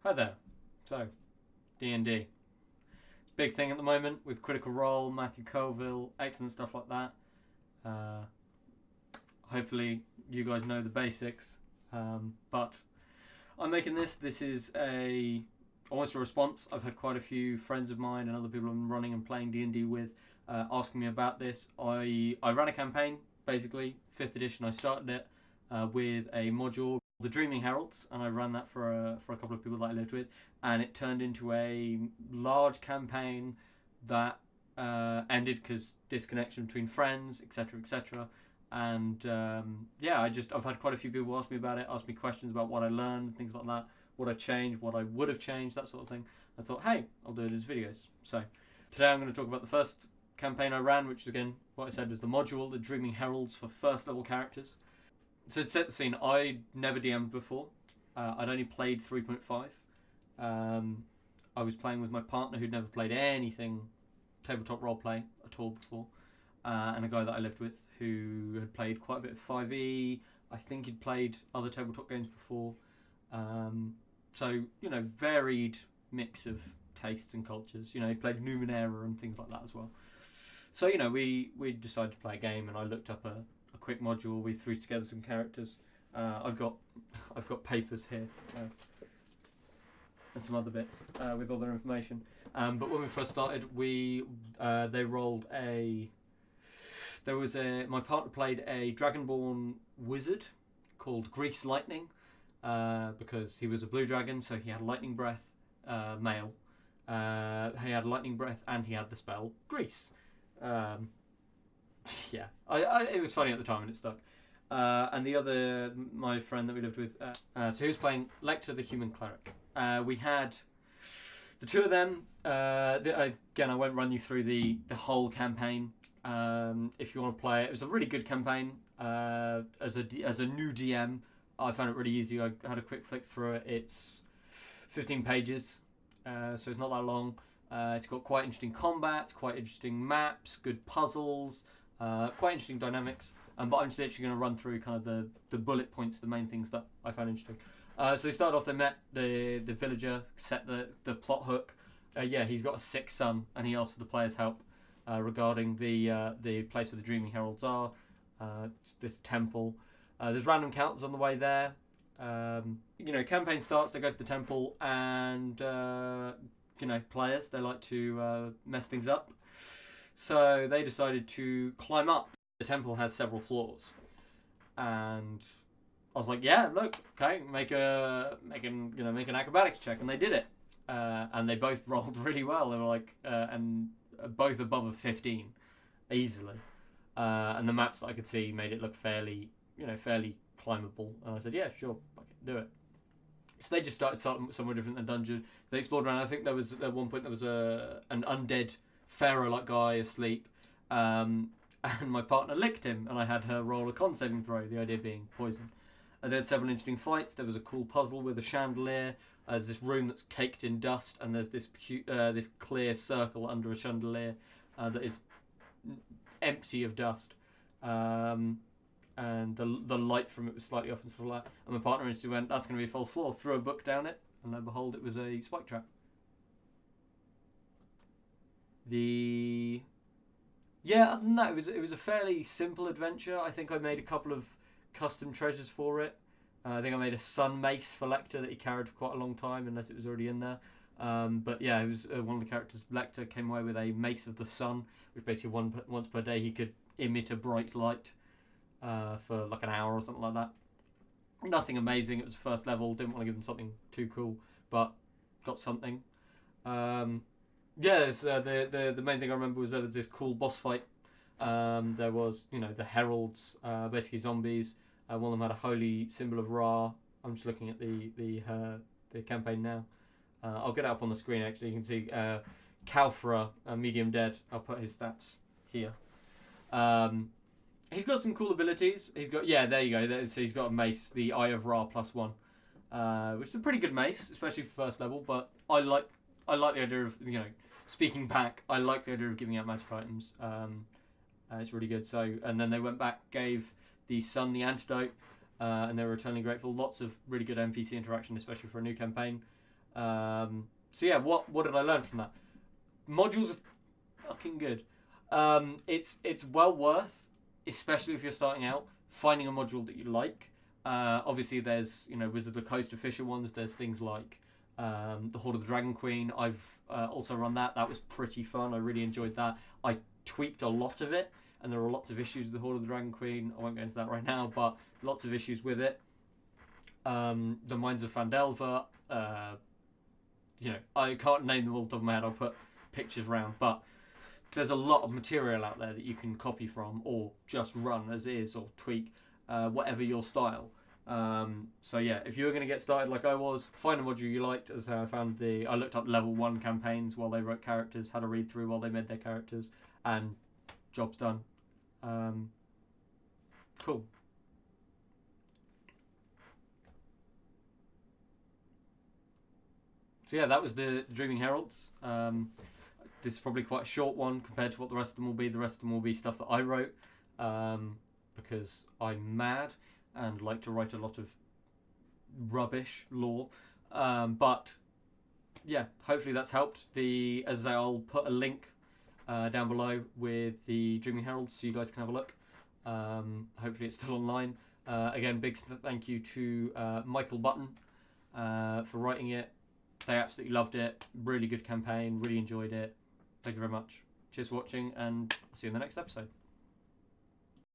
Hi there. So, D&D. Big thing at the moment with Critical Role, Matthew Colville, excellent stuff like that. Uh, Hopefully you guys know the basics. But I'm making this. This is almost a response. I've had quite a few friends of mine and other people I'm running and playing D&D with asking me about this. I ran a campaign, basically, 5th edition. I started it with a module, the Dreaming Heralds, and I ran that for a couple of people that I lived with, and it turned into a large campaign that ended because disconnection between friends, etc., etc. And I've had quite a few people ask me about it, ask me questions about what I learned, things like that, what I changed, what I would have changed, that sort of thing. I thought, hey, I'll do it as videos. So today I'm going to talk about the first campaign I ran, which again, what I said was the module, the Dreaming Heralds for first level characters. So to set the scene, I'd never DM'd before. I'd only played 3.5. I was playing with my partner who'd never played anything tabletop roleplay at all before, and a guy that I lived with who had played quite a bit of 5e. I think he'd played other tabletop games before. So, varied mix of tastes and cultures. He played Numenera and things like that as well. So, we decided to play a game, and I looked up a quick module. We threw together some characters. I've got papers here and some other bits with all their information. But when we first started, they rolled my partner played a Dragonborn wizard called Grease Lightning because he was a blue dragon, so he had lightning breath, male. He had lightning breath and he had the spell Grease. It was funny at the time and it stuck. And my friend that we lived with, so he was playing Lecter the Human Cleric. We had the two of them. Again, I won't run you through the whole campaign. If you want to play it, it was a really good campaign. As a new DM, I found it really easy. I had a quick flick through it. It's 15 pages, so it's not that long. It's got quite interesting combat, quite interesting maps, good puzzles, quite interesting dynamics. But I'm just literally going to run through kind of the bullet points, the main things that I found interesting. So they started off, they met the villager, set the plot hook. He's got a sick son, and he asked for the players' help regarding the place where the Dreaming Heralds are, this temple. There's random counters on the way there. Campaign starts, they go to the temple, and players, they like to mess things up. So they decided to climb up. The temple has several floors, and I was like, yeah, look, okay, make an acrobatics check, and they did it, and they both rolled really well. They were like, and both above a 15, easily, and the maps that I could see made it look fairly climbable. And I said, yeah, sure, I can do it. So they just started somewhere different than dungeon. They explored around. I think there was at one point there was an undead pharaoh-like guy asleep. And my partner licked him, and I had her roll a con saving throw, the idea being poison. And they had several interesting fights. There was a cool puzzle with a chandelier. There's this room that's caked in dust, and there's this clear circle under a chandelier that is empty of dust. And the light from it was slightly off and stuff like that. And my partner instantly went, that's going to be a false floor, threw a book down it, and lo and behold, it was a spike trap. Other than that, it was a fairly simple adventure. I think I made a couple of custom treasures for it. I think I made a sun mace for Lecter that he carried for quite a long time, unless it was already in there. It was one of the characters. Lecter came away with a mace of the sun, which basically once per day he could emit a bright light for like an hour or something like that. Nothing amazing. It was first level. Didn't want to give him something too cool, but got something. The main thing I remember was there was this cool boss fight. There was, the Heralds, basically zombies. One of them had a holy symbol of Ra. I'm just looking at the campaign now. I'll get it up on the screen actually. You can see Kalfra, medium dead. I'll put his stats here. He's got some cool abilities. There you go. So he's got a mace, the Eye of Ra +1, which is a pretty good mace, especially for first level. But I like the idea of speaking back. I like the idea of giving out magic items. It's really good. So, and then they went back, gave the sun the antidote, and they were eternally grateful. Lots of really good NPC interaction, especially for a new campaign. So yeah, what did I learn from that? Modules are fucking good. It's well worth, especially if you're starting out, finding a module that you like. Obviously, there's Wizard of the Coast official ones. There's things like the Horde of the Dragon Queen. I've also run that. That was pretty fun. I really enjoyed that. I tweaked a lot of it, and there were lots of issues with the Horde of the Dragon Queen. I won't go into that right now, but lots of issues with it. The Mines of Fandelver. I can't name them all off the top of my head. I'll put pictures round, but there's a lot of material out there that you can copy from or just run as is or tweak, whatever your style. So yeah, if you're going to get started like I was, find a module you liked. As I found I looked up level 1 campaigns while they wrote characters, had a read through while they made their characters, and job's done. Cool. So yeah, that was the Dreaming Heralds. This is probably quite a short one compared to what the rest of them will be. The rest of them will be stuff that I wrote, because I'm mad and like to write a lot of rubbish lore. But yeah, hopefully that's helped. As I say, I'll put a link down below with the Dreaming Heralds so you guys can have a look. Hopefully it's still online. Again, big thank you to Michael Button for writing it. They absolutely loved it. Really good campaign. Really enjoyed it. Thank you very much. Cheers for watching, and I'll see you in the next episode.